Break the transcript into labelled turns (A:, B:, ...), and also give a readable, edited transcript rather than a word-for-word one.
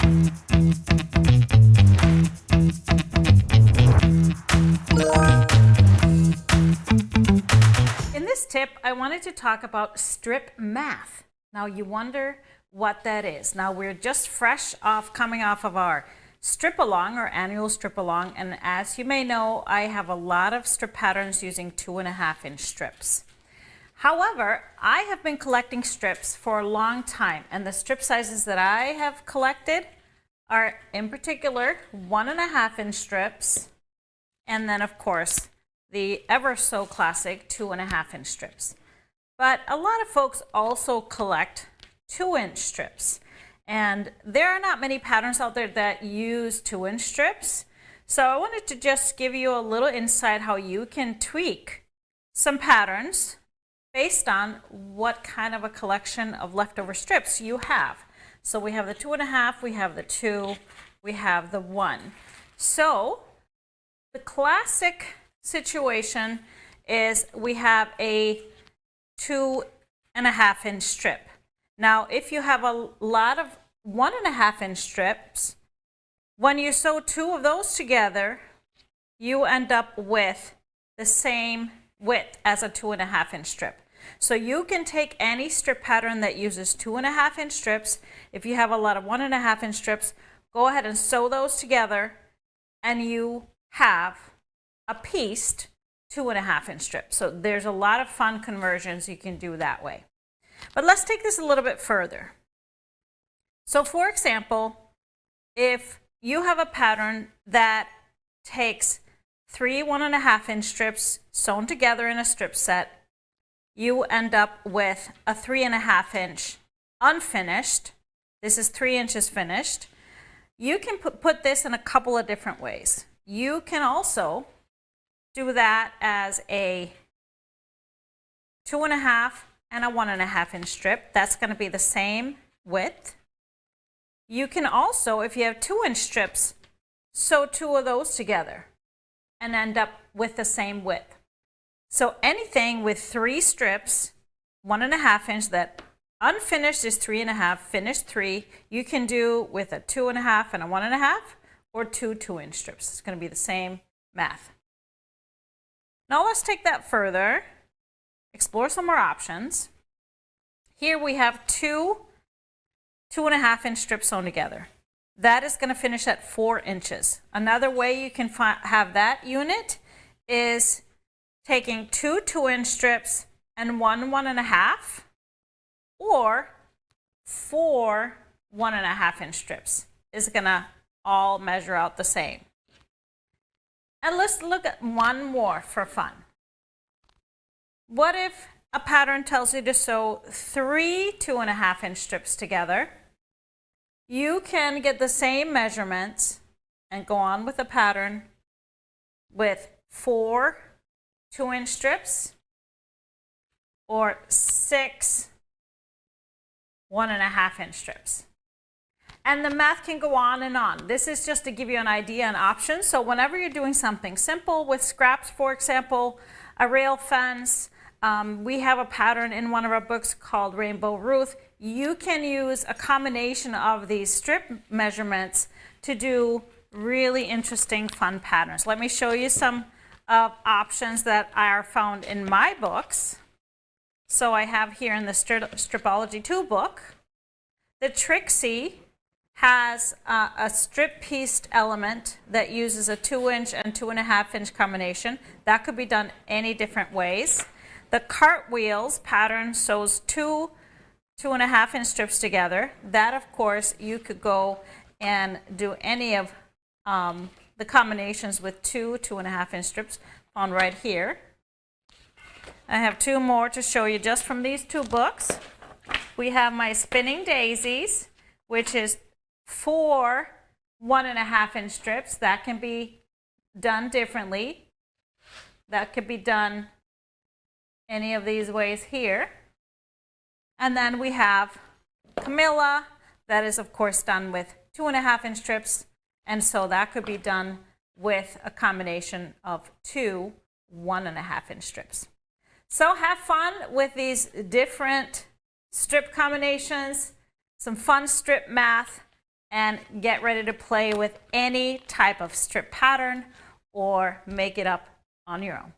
A: In this tip, I wanted to talk about strip math. Now you wonder what that is. Now we're just coming off of our strip along, or annual strip along, and as you may know, I have a lot of strip patterns using 2.5-inch strips. However, I have been collecting strips for a long time, and the strip sizes that I have collected are, in particular, 1.5-inch strips, and then of course the ever so classic 2.5-inch strips. But a lot of folks also collect 2-inch strips, and there are not many patterns out there that use 2-inch strips. So I wanted to just give you a little insight how you can tweak some patterns based on what kind of a collection of leftover strips you have. So we have the 2.5, we have the 2, we have the 1. So the classic situation is we have a 2.5-inch strip. Now, if you have a lot of 1.5-inch strips, when you sew 2 of those together, you end up with the same width as a 2.5-inch strip. So you can take any strip pattern that uses 2.5-inch strips. If you have a lot of 1.5-inch strips, go ahead and sew those together, and you have a pieced 2.5-inch strip. So there's a lot of fun conversions you can do that way. But let's take this a little bit further. So for example, if you have a pattern that takes 3 1.5-inch strips sewn together in a strip set, you end up with a 3.5-inch unfinished. This is 3 inches finished. You can put this in a couple of different ways. You can also do that as a 2.5 and a 1.5-inch strip. That's going to be the same width. You can also, if you have 2-inch strips, sew 2 of those together and end up with the same width. So anything with 3 strips, 1.5-inch, that unfinished is 3.5, finished 3, you can do with a 2.5 and a 1.5, or 2 2-inch strips. It's going to be the same math. Now let's take that further, explore some more options. Here we have 2 2.5-inch strips sewn together. That is going to finish at 4 inches. Another way you can have that unit is taking 2 2-inch strips and 1 1.5, or 4 1.5-inch strips. Is going to all measure out the same. And let's look at one more for fun. What if a pattern tells you to sew 3 2.5-inch strips together? You can get the same measurements and go on with the pattern with 4 2-inch strips or 6 1.5-inch strips. And the math can go on and on. This is just to give you an idea and options. So whenever you're doing something simple with scraps, for example, a rail fence, we have a pattern in one of our books called Rainbow Roof. You can use a combination of these strip measurements to do really interesting, fun patterns. Let me show you some options that are found in my books. So I have here in the Stripology 2 book, the Trixie has a strip pieced element that uses a 2-inch and 2.5-inch combination. That could be done any different ways. The Cartwheels pattern sews 2 2.5-inch strips together. That, of course, you could go and do any of the combinations with 2 2.5-inch strips found right here. I have 2 more to show you just from these 2 books. We have my Spinning Daisies, which is 4 1.5-inch strips. That can be done differently. That could be done any of these ways here. And then we have Camilla. That is, of course, done with 2.5-inch strips. And so that could be done with a combination of 2 1.5-inch strips. So have fun with these different strip combinations, some fun strip math. and get ready to play with any type of strip pattern or make it up on your own.